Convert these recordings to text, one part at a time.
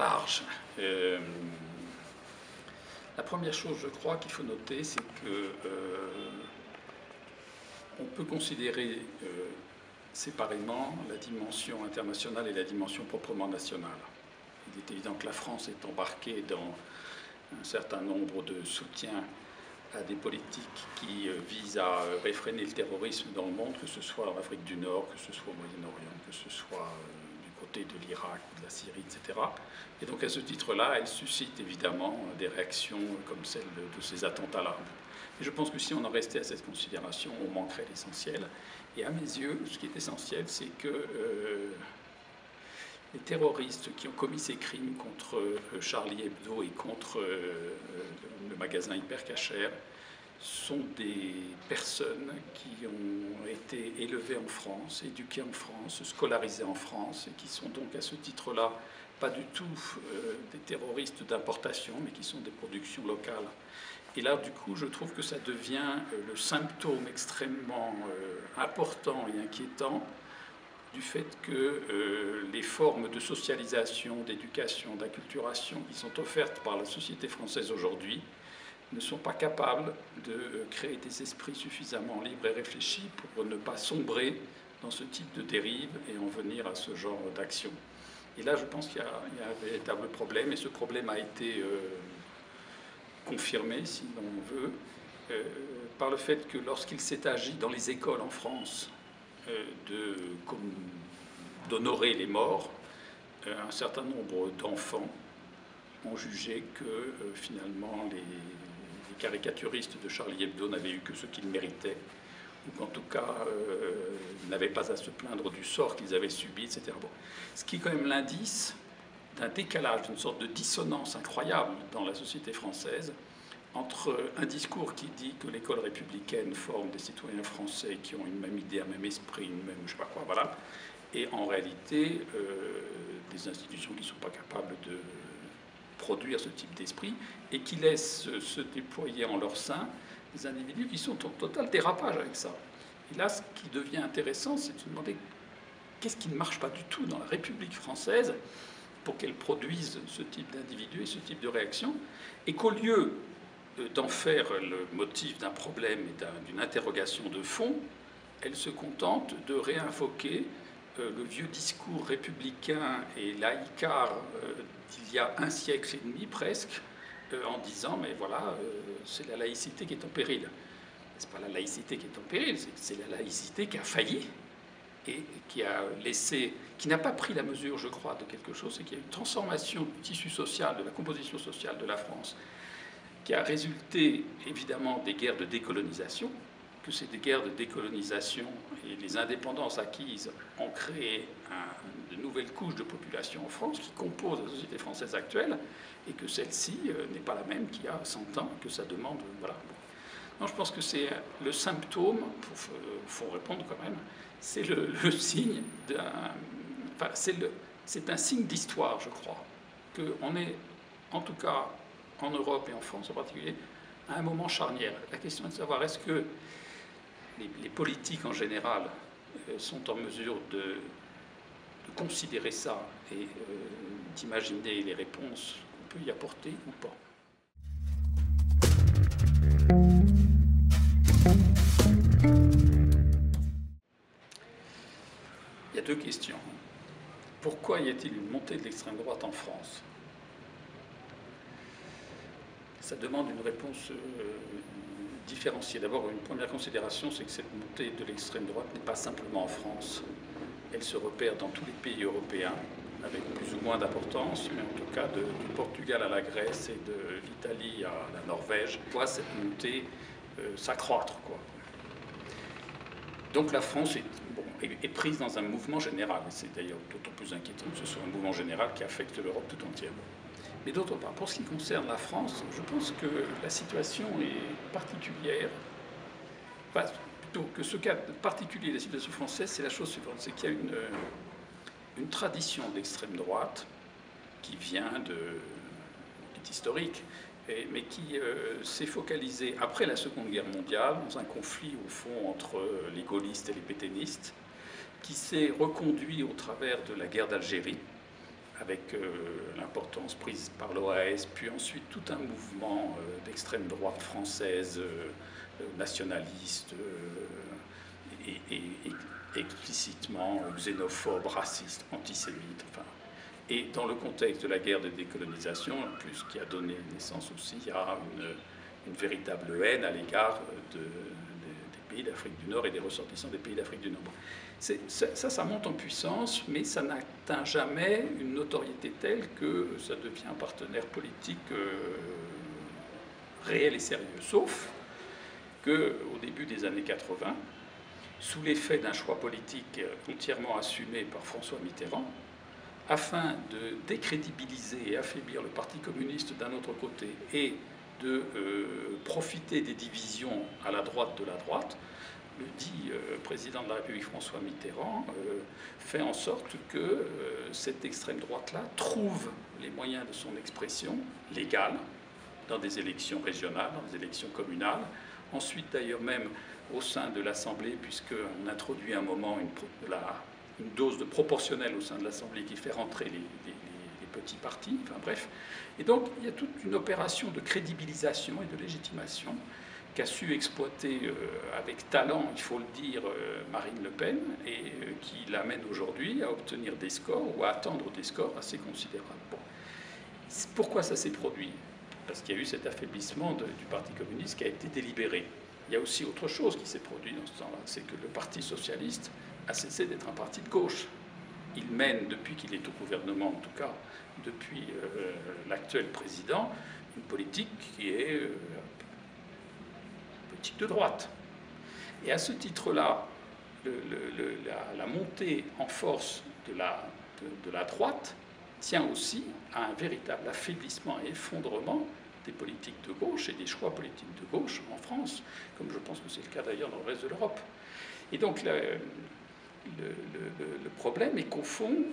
large. La première chose, je crois, qu'il faut noter, c'est que on peut considérer séparément la dimension internationale et la dimension proprement nationale. Il est évident que la France est embarquée dans un certain nombre de soutiens à des politiques qui visent à réfréner le terrorisme dans le monde, que ce soit en Afrique du Nord, que ce soit au Moyen-Orient, que ce soit du côté de l'Irak ou de la Syrie, etc. Et donc à ce titre-là, elle suscite évidemment des réactions comme celle de ces attentats-là. Et je pense que si on en restait à cette considération, on manquerait l'essentiel. Et à mes yeux, ce qui est essentiel, c'est que les terroristes qui ont commis ces crimes contre Charlie Hebdo et contre le magasin Hypercacher sont des personnes qui ont été élevées en France, éduquées en France, scolarisées en France, et qui sont donc à ce titre-là pas du tout des terroristes d'importation, mais qui sont des productions locales. Et là, du coup, je trouve que ça devient le symptôme extrêmement important et inquiétant du fait que les formes de socialisation, d'éducation, d'acculturation qui sont offertes par la société française aujourd'hui ne sont pas capables de créer des esprits suffisamment libres et réfléchis pour ne pas sombrer dans ce type de dérive et en venir à ce genre d'action. Et là, je pense qu'il y a un véritable problème, et ce problème a été confirmé, si l'on veut, par le fait que lorsqu'il s'est agi dans les écoles en France d'honorer les morts, un certain nombre d'enfants ont jugé que finalement les caricaturistes de Charlie Hebdo n'avaient eu que ce qu'ils méritaient, ou qu'en tout cas n'avaient pas à se plaindre du sort qu'ils avaient subi, etc. Bon. Ce qui est quand même l'indice d'un décalage, d'une sorte de dissonance incroyable dans la société française entre un discours qui dit que l'école républicaine forme des citoyens français qui ont une même idée, un même esprit, une même je sais pas quoi, voilà, et en réalité des institutions qui ne sont pas capables de produire ce type d'esprit et qui laissent se déployer en leur sein des individus qui sont en total dérapage avec ça. Et là, ce qui devient intéressant, c'est de se demander qu'est-ce qui ne marche pas du tout dans la République française pour qu'elle produise ce type d'individus et ce type de réaction, et qu'au lieu d'en faire le motif d'un problème et d'une interrogation de fond, elle se contente de réinvoquer le vieux discours républicain et laïcard d'il y a un siècle et demi presque, en disant mais voilà, c'est la laïcité qui est en péril. C'est pas la laïcité qui est en péril, c'est la laïcité qui a failli et qui a laissé, qui n'a pas pris la mesure, je crois, de quelque chose, c'est qu'il y a une transformation du tissu social, de la composition sociale de la France, qui a résulté évidemment des guerres de décolonisation, que ces guerres de décolonisation et les indépendances acquises ont créé de nouvelles couches de population en France qui composent la société française actuelle, et que celle-ci n'est pas la même qu'il y a 100 ans, que ça demande... Voilà. Non, je pense que c'est le symptôme, il faut répondre quand même, c'est le signe d'un... Enfin, c'est un signe d'histoire, je crois, qu'on est, en tout cas en Europe et en France en particulier, à un moment charnière. La question est de savoir est-ce que les politiques en général sont en mesure de considérer ça et d'imaginer les réponses qu'on peut y apporter ou pas. Il y a deux questions. Pourquoi y a-t-il une montée de l'extrême droite en France? Ça demande une réponse différenciée. D'abord, une première considération, c'est que cette montée de l'extrême droite n'est pas simplement en France. Elle se repère dans tous les pays européens, avec plus ou moins d'importance, mais en tout cas du Portugal à la Grèce et de l'Italie à la Norvège. On voit cette montée s'accroître, quoi. Donc la France est prise dans un mouvement général. C'est d'ailleurs d'autant plus inquiétant que ce soit un mouvement général qui affecte l'Europe tout entière. Mais d'autre part, pour ce qui concerne la France, je pense que la situation est particulière. Enfin, plutôt que ce cas particulier de la situation française, c'est la chose suivante, c'est qu'il y a une tradition d'extrême droite qui vient est historique, mais qui s'est focalisée après la Seconde Guerre mondiale dans un conflit au fond entre les gaullistes et les pétainistes, qui s'est reconduit au travers de la guerre d'Algérie, avec l'importance prise par l'OAS, puis ensuite tout un mouvement d'extrême droite française, nationaliste et explicitement xénophobe, raciste, antisémite. Enfin, et dans le contexte de la guerre de décolonisation, en plus, qui a donné naissance aussi à une véritable haine à l'égard des pays d'Afrique du Nord et des ressortissants des pays d'Afrique du Nord. Ça monte en puissance, mais ça n'atteint jamais une notoriété telle que ça devient un partenaire politique réel et sérieux. Sauf qu'au début des années 80, sous l'effet d'un choix politique entièrement assumé par François Mitterrand, afin de décrédibiliser et affaiblir le Parti communiste d'un autre côté et de profiter des divisions à la droite de la droite, le dit président de la République François Mitterrand fait en sorte que cette extrême droite-là trouve les moyens de son expression légale dans des élections régionales, dans des élections communales, ensuite d'ailleurs même au sein de l'Assemblée, puisqu'on introduit à un moment une dose de proportionnelle au sein de l'Assemblée qui fait rentrer les petits partis, enfin bref. Et donc il y a toute une opération de crédibilisation et de légitimation qu'a su exploiter avec talent, il faut le dire, Marine Le Pen, et qui l'amène aujourd'hui à obtenir des scores ou à attendre des scores assez considérables. Bon. Pourquoi ça s'est produit? Parce qu'il y a eu cet affaiblissement du Parti communiste qui a été délibéré. Il y a aussi autre chose qui s'est produit dans ce temps-là, c'est que le Parti socialiste a cessé d'être un parti de gauche. Il mène, depuis qu'il est au gouvernement, en tout cas depuis l'actuel président, une politique qui est politique de droite. Et à ce titre-là, la montée en force de la droite tient aussi à un véritable affaiblissement et effondrement des politiques de gauche et des choix politiques de gauche en France, comme je pense que c'est le cas d'ailleurs dans le reste de l'Europe. Et donc le problème est qu'au fond,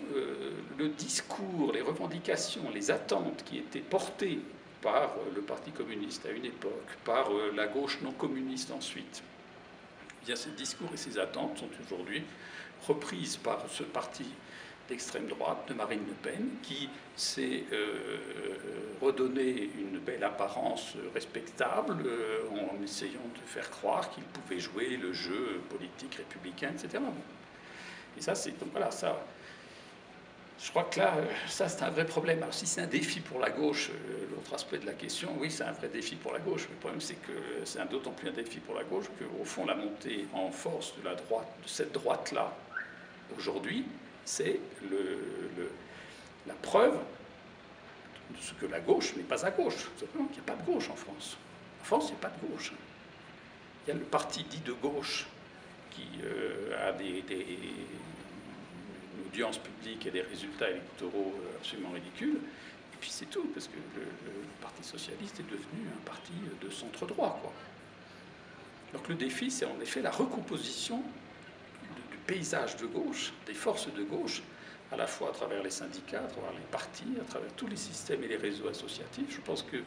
le discours, les revendications, les attentes qui étaient portées par le Parti communiste à une époque, par la gauche non communiste ensuite, eh bien ces discours et ces attentes sont aujourd'hui reprises par ce parti d'extrême droite de Marine Le Pen, qui s'est redonné une belle apparence respectable en essayant de faire croire qu'il pouvait jouer le jeu politique républicain, etc. Et ça, c'est donc voilà, ça. Je crois que là, ça c'est un vrai problème. Alors si c'est un défi pour la gauche, l'autre aspect de la question, oui, c'est un vrai défi pour la gauche. Mais le problème, c'est que c'est d'autant plus un défi pour la gauche qu'au fond, la montée en force de la droite, de cette droite-là, aujourd'hui, c'est la preuve de ce que la gauche n'est pas à gauche. Simplement qu'il n'y a pas de gauche en France. En France, il n'y a pas de gauche. Il y a le parti dit de gauche qui a une audience publique et des résultats électoraux absolument ridicules. Et puis c'est tout, parce que le Parti socialiste est devenu un parti de centre-droit, quoi. Donc le défi, c'est en effet la recomposition du paysage de gauche, des forces de gauche, à la fois à travers les syndicats, à travers les partis, à travers tous les systèmes et les réseaux associatifs. Je pense qu'il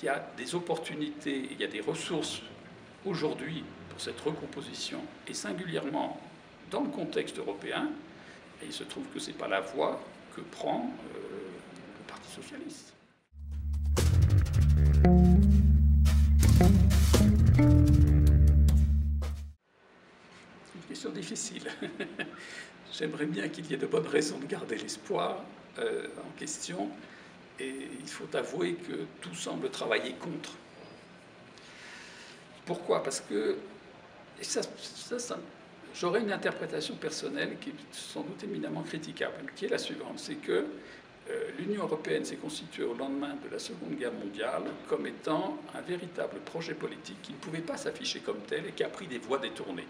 y a des opportunités, il y a des ressources aujourd'hui pour cette recomposition, et singulièrement dans le contexte européen, et il se trouve que ce n'est pas la voie que prend le Parti socialiste. C'est une question difficile. J'aimerais bien qu'il y ait de bonnes raisons de garder l'espoir en question, et il faut avouer que tout semble travailler contre. Pourquoi? Parce que, et ça j'aurais une interprétation personnelle qui est sans doute éminemment critiquable, qui est la suivante, c'est que l'Union européenne s'est constituée au lendemain de la Seconde Guerre mondiale comme étant un véritable projet politique qui ne pouvait pas s'afficher comme tel et qui a pris des voies détournées,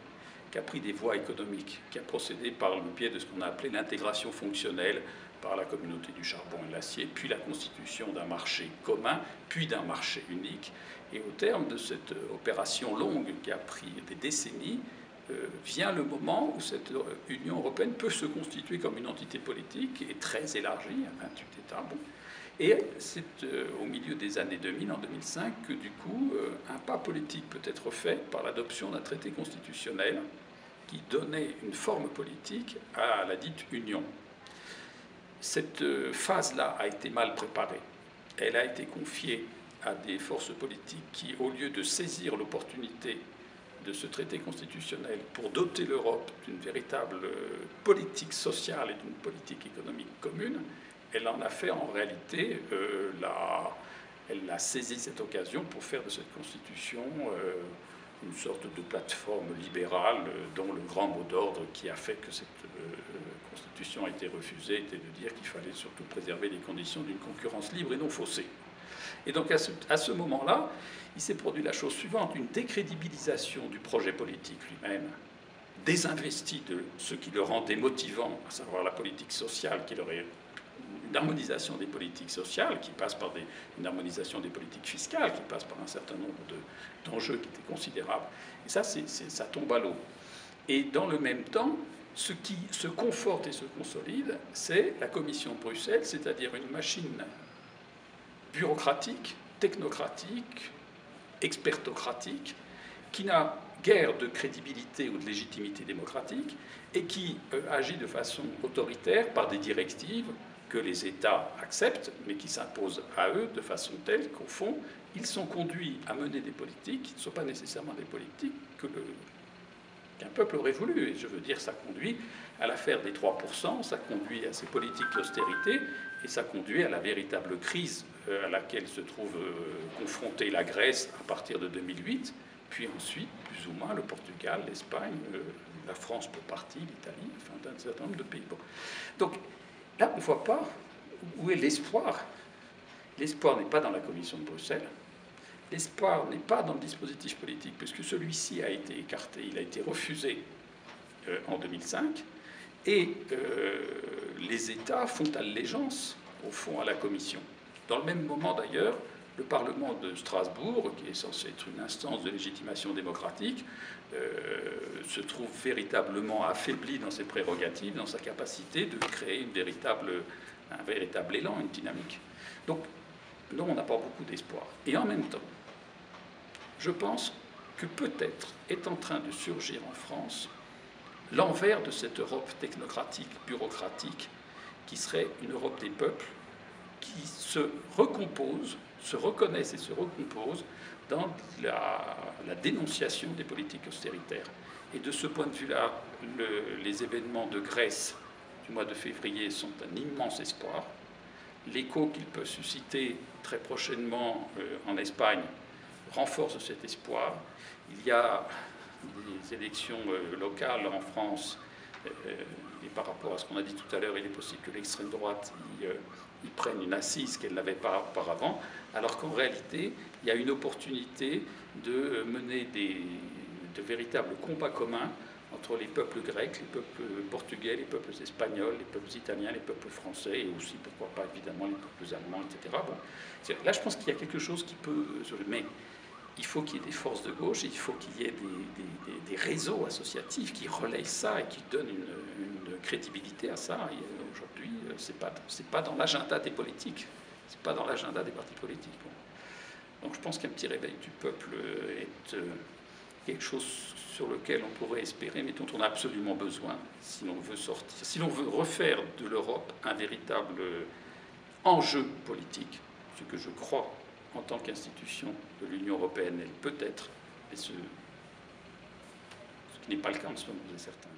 qui a pris des voies économiques, qui a procédé par le biais de ce qu'on a appelé l'intégration fonctionnelle par la communauté du charbon et de l'acier, puis la constitution d'un marché commun, puis d'un marché unique. Et au terme de cette opération longue qui a pris des décennies, vient le moment où cette Union européenne peut se constituer comme une entité politique et très élargie, à 28 États. Bon. Et c'est au milieu des années 2000, en 2005, que du coup, un pas politique peut être fait par l'adoption d'un traité constitutionnel qui donnait une forme politique à la dite Union. Cette phase-là a été mal préparée. Elle a été confiée à des forces politiques qui, au lieu de saisir l'opportunité de ce traité constitutionnel pour doter l'Europe d'une véritable politique sociale et d'une politique économique commune, elle en a fait en réalité, elle a saisi cette occasion pour faire de cette constitution une sorte de plateforme libérale dont le grand mot d'ordre qui a fait que cette constitution a été refusée était de dire qu'il fallait surtout préserver les conditions d'une concurrence libre et non faussée. Et donc à ce moment-là, il s'est produit la chose suivante, une décrédibilisation du projet politique lui-même, désinvesti de ce qui le rendait motivant, à savoir la politique sociale, qui leur est une harmonisation des politiques sociales, qui passe par une harmonisation des politiques fiscales, qui passe par un certain nombre d'enjeux qui étaient considérables. Et ça, ça tombe à l'eau. Et dans le même temps, ce qui se conforte et se consolide, c'est la Commission de Bruxelles, c'est-à-dire une machine bureaucratique, technocratique, expertocratique, qui n'a guère de crédibilité ou de légitimité démocratique et qui agit de façon autoritaire par des directives que les États acceptent, mais qui s'imposent à eux de façon telle qu'au fond, ils sont conduits à mener des politiques qui ne sont pas nécessairement des politiques qu'un peuple aurait voulu. Et je veux dire, ça conduit à l'affaire des 3%, ça conduit à ces politiques d'austérité, et ça conduit à la véritable crise à laquelle se trouve confrontée la Grèce à partir de 2008, puis ensuite, plus ou moins, le Portugal, l'Espagne, la France pour partie, l'Italie, enfin, un certain nombre de pays. Bon. Donc là, on ne voit pas où est l'espoir. L'espoir n'est pas dans la Commission de Bruxelles. L'espoir n'est pas dans le dispositif politique, puisque celui-ci a été écarté, il a été refusé en 2005, et les États font allégeance, au fond, à la Commission. Dans le même moment, d'ailleurs, le Parlement de Strasbourg, qui est censé être une instance de légitimation démocratique, se trouve véritablement affaibli dans ses prérogatives, dans sa capacité de créer un véritable élan, une dynamique. Donc, non, on n'a pas beaucoup d'espoir. Et en même temps, je pense que peut-être est en train de surgir en France l'envers de cette Europe technocratique, bureaucratique, qui serait une Europe des peuples, qui se recompose, se reconnaissent et se recomposent dans la dénonciation des politiques austéritaires. Et de ce point de vue-là, les événements de Grèce du mois de février sont un immense espoir. L'écho qu'ils peuvent susciter très prochainement en Espagne renforce cet espoir. Il y a des élections locales en France, et par rapport à ce qu'on a dit tout à l'heure, il est possible que l'extrême droite y prenne une assise qu'elle n'avait pas auparavant, alors qu'en réalité, il y a une opportunité de mener de véritables combats communs entre les peuples grecs, les peuples portugais, les peuples espagnols, les peuples italiens, les peuples français, et aussi, pourquoi pas, évidemment, les peuples allemands, etc. Bon. Là, je pense qu'il y a quelque chose qui peut... Mais il faut qu'il y ait des forces de gauche, il faut qu'il y ait des réseaux associatifs qui relayent ça et qui donnent une crédibilité à ça. Et aujourd'hui, c'est pas dans l'agenda des politiques, c'est pas dans l'agenda des partis politiques. Bon. Donc je pense qu'un petit réveil du peuple est quelque chose sur lequel on pourrait espérer, mais dont on a absolument besoin si l'on veut sortir, si l'on veut refaire de l'Europe un véritable enjeu politique, ce que je crois en tant qu'institution de l'Union européenne, elle peut être, et ce qui n'est pas le cas en ce moment, c'est certain.